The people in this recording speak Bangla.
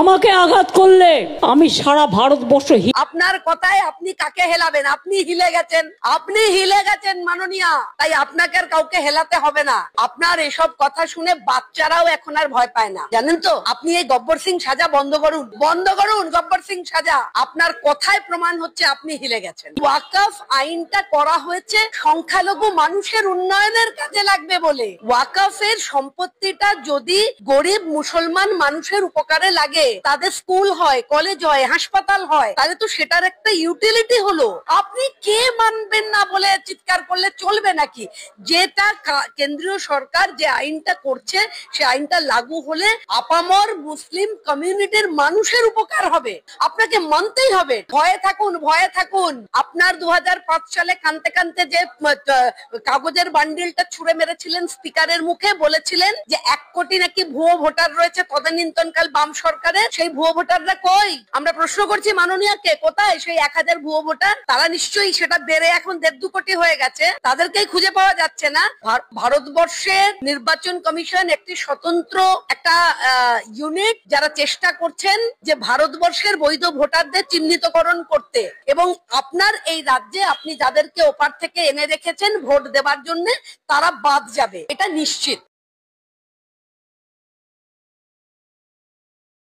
আমাকে আঘাত করলে আমি সারা ভারতবর্ষ আপনার কথায় আপনি কাকে হেলাবেন? আপনি হিলে গেছেন, মাননীয়া। তাই আপনাকে আর কাউকে হেলাতে হবে না। আপনার এসব কথা শুনে বাচ্চারাও এখন আর ভয় পায় না, জানেন তো? আপনি এই গব্বর সিং সাজা বন্ধ করুন, গব্বর সিং সাজা। আপনার কথায় প্রমাণ হচ্ছে আপনি হিলে গেছেন। ওয়াকফ আইনটা করা হয়েছে সংখ্যালঘু মানুষের উন্নয়নের কাজে লাগবে বলে। ওয়াকফের সম্পত্তিটা যদি গরিব মুসলমান মানুষের উপকারে লাগে, তাদের স্কুল হয়, কলেজ হয়, হাসপাতাল হয়, তাহলে তো সেটার একটা ইউটিলিটি হলো। আপনি কে মানবেন না বলে চিৎকার করলে চলবে নাকি? যেটা কেন্দ্রীয় সরকার যে আইনটা করছে, সে আইনটা লাগু হলে আপামর মুসলিম কমিউনিটির মানুষের উপকার হবে। আপনাকে মানতেই হবে। ভয়ে থাকুন। আপনার 2005 সালে কানতে কানতে যে কাগজের বান্ডিলটা ছুঁড়ে মেরেছিলেন স্পিকারের মুখে, বলেছিলেন যে 1 কোটি নাকি ভুয়ো ভোটার রয়েছে তদানীন্তনকাল বাম সরকারের। সেই ভুয়ো ভোটাররা কই? আমরা প্রশ্ন করছি মাননীয়াকে, কোথায় সেই 1000 ভুয়ো ভোটার? তারা নিশ্চয়ই সেটা বেড়ে এখন 1.5-2 কোটি হয়ে গেছে, তাদেরকেই খুঁজে পাওয়া যাচ্ছে না। ভারতবর্ষের নির্বাচন কমিশন একটি স্বতন্ত্র একটা ইউনিট, যারা চেষ্টা করছেন যে ভারতবর্ষের বৈধ ভোটারদের চিহ্নিতকরণ করতে। এবং আপনার এই রাজ্যে আপনি যাদেরকে ওপার থেকে এনে রেখেছেন ভোট দেবার জন্য, তারা বাদ যাবে, এটা নিশ্চিত।